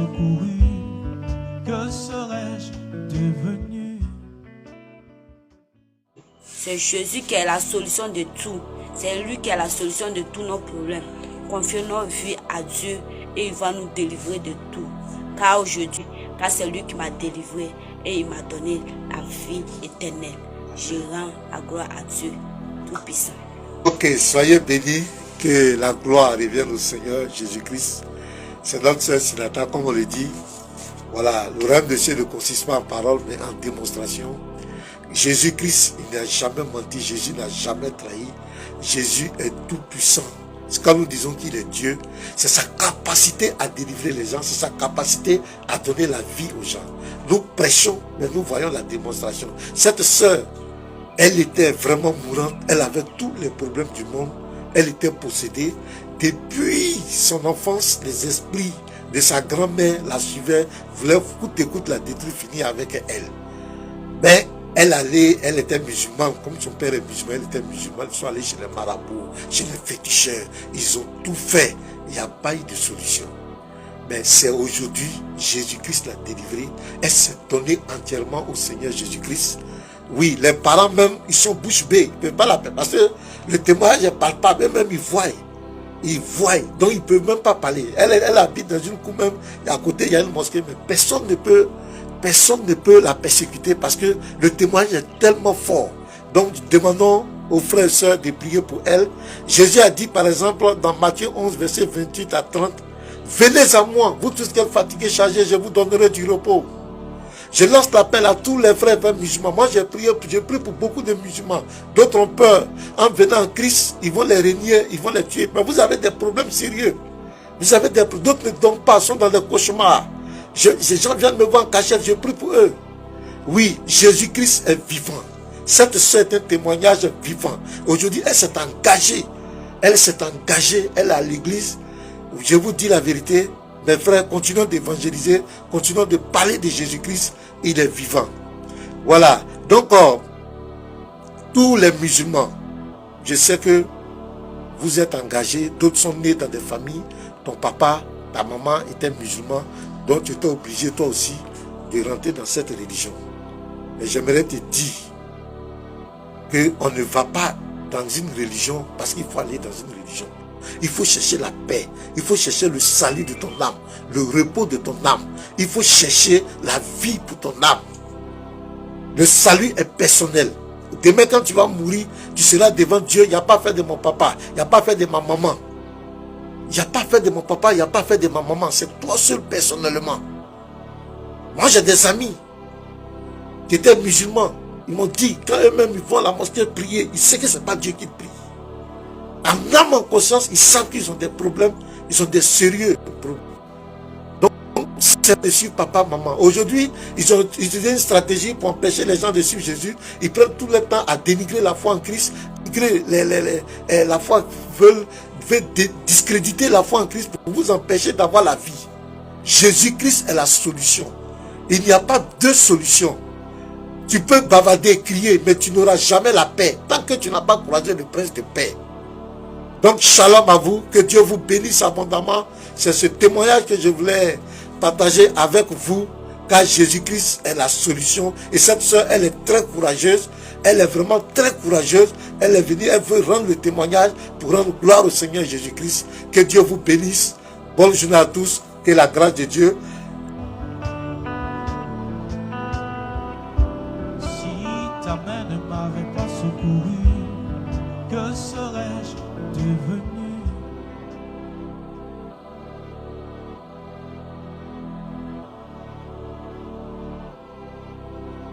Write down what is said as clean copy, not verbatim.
secouru, que serais-je devenu? C'est Jésus qui est la solution de tout. C'est lui qui est la solution de tous nos problèmes. Confions nos vies à Dieu et il va nous délivrer de tout. Car c'est lui qui m'a délivré et il m'a donné la vie éternelle. Je rends la gloire à Dieu Tout-Puissant. Ok, soyez bénis, que la gloire revienne au Seigneur Jésus-Christ. C'est notre sœur Sinata, comme on le dit. Voilà, le règne de Dieu ne consiste pas en parole, mais en démonstration. Jésus-Christ, il n'a jamais menti, Jésus n'a jamais trahi. Jésus est tout puissant. Quand nous disons qu'il est Dieu, c'est sa capacité à délivrer les gens, c'est sa capacité à donner la vie aux gens. Nous prêchons, mais nous voyons la démonstration. Cette sœur, elle était vraiment mourante, elle avait tous les problèmes du monde, elle était possédée. Depuis son enfance, les esprits de sa grand-mère la suivaient, voulaient coûte que coûte la détruire, finir avec elle. Mais elle était musulmane, comme son père est musulman, elle était musulmane, ils sont allés chez les marabouts, chez les féticheurs, ils ont tout fait, il n'y a pas eu de solution. Mais c'est aujourd'hui, Jésus-Christ l'a délivrée, elle s'est donnée entièrement au Seigneur Jésus-Christ. Oui, les parents même, ils sont bouche bée, ils ne peuvent pas la faire, parce que le témoignage est palpable, même ils voient. Ils voient, donc ils ne peuvent même pas parler. Elle habite dans une cour même, à côté il y a une mosquée, mais personne ne peut la persécuter parce que le témoignage est tellement fort. Donc demandons aux frères et sœurs de prier pour elle. Jésus a dit par exemple dans Matthieu 11, verset 28 à 30, venez à moi, vous tous qui êtes fatigués, chargés, je vous donnerai du repos. Je lance l'appel à tous les frères musulmans. Moi, j'ai prié pour beaucoup de musulmans. D'autres ont peur. En venant en Christ, ils vont les régner, ils vont les tuer. Mais vous avez des problèmes sérieux. Vous avez des problèmes. D'autres ne dorment pas, sont dans des cauchemars. Ces gens viennent me voir en cachette, je prie pour eux. Oui, Jésus-Christ est vivant. Cette soeur est un témoignage vivant. Aujourd'hui, elle s'est engagée. Elle s'est engagée, elle est à l'église. Je vous dis la vérité. Mes frères, continuons d'évangéliser, continuons de parler de Jésus-Christ, il est vivant. Voilà, donc tous les musulmans, je sais que vous êtes engagés, d'autres sont nés dans des familles, ton papa, ta maman étaient musulmans, donc tu étais obligé toi aussi de rentrer dans cette religion. Mais j'aimerais te dire qu'on ne va pas dans une religion parce qu'il faut aller dans une religion. Il faut chercher la paix, il faut chercher le salut de ton âme, le repos de ton âme. Il faut chercher la vie pour ton âme. Le salut est personnel. Demain quand tu vas mourir, tu seras devant Dieu. Il n'y a pas fait de mon papa, il n'y a pas fait de ma maman. Il n'y a pas fait de mon papa, il n'y a pas fait de ma maman. C'est toi seul personnellement. Moi j'ai des amis qui étaient musulmans. Ils m'ont dit, quand eux-mêmes ils vont à la mosquée prier, ils savent que ce n'est pas Dieu qui prie. En âme, en conscience, ils savent qu'ils ont des problèmes, ils ont des sérieux problèmes. Donc, c'est de suivre papa, maman. Aujourd'hui, ils ont utilisé une stratégie pour empêcher les gens de suivre Jésus. Ils prennent tout le temps à dénigrer la foi en Christ. La foi veulent discréditer la foi en Christ pour vous empêcher d'avoir la vie. Jésus-Christ est la solution. Il n'y a pas deux solutions. Tu peux bavarder, crier, mais tu n'auras jamais la paix tant que tu n'as pas croisé le prince de paix. Donc, shalom à vous, que Dieu vous bénisse abondamment. C'est ce témoignage que je voulais partager avec vous, car Jésus-Christ est la solution. Et cette soeur, elle est très courageuse, elle est vraiment très courageuse. Elle est venue, elle veut rendre le témoignage pour rendre gloire au Seigneur Jésus-Christ. Que Dieu vous bénisse. Bonne journée à tous, que la grâce de Dieu. Si ta main ne m'avait pas secouru, que serais-je devenu?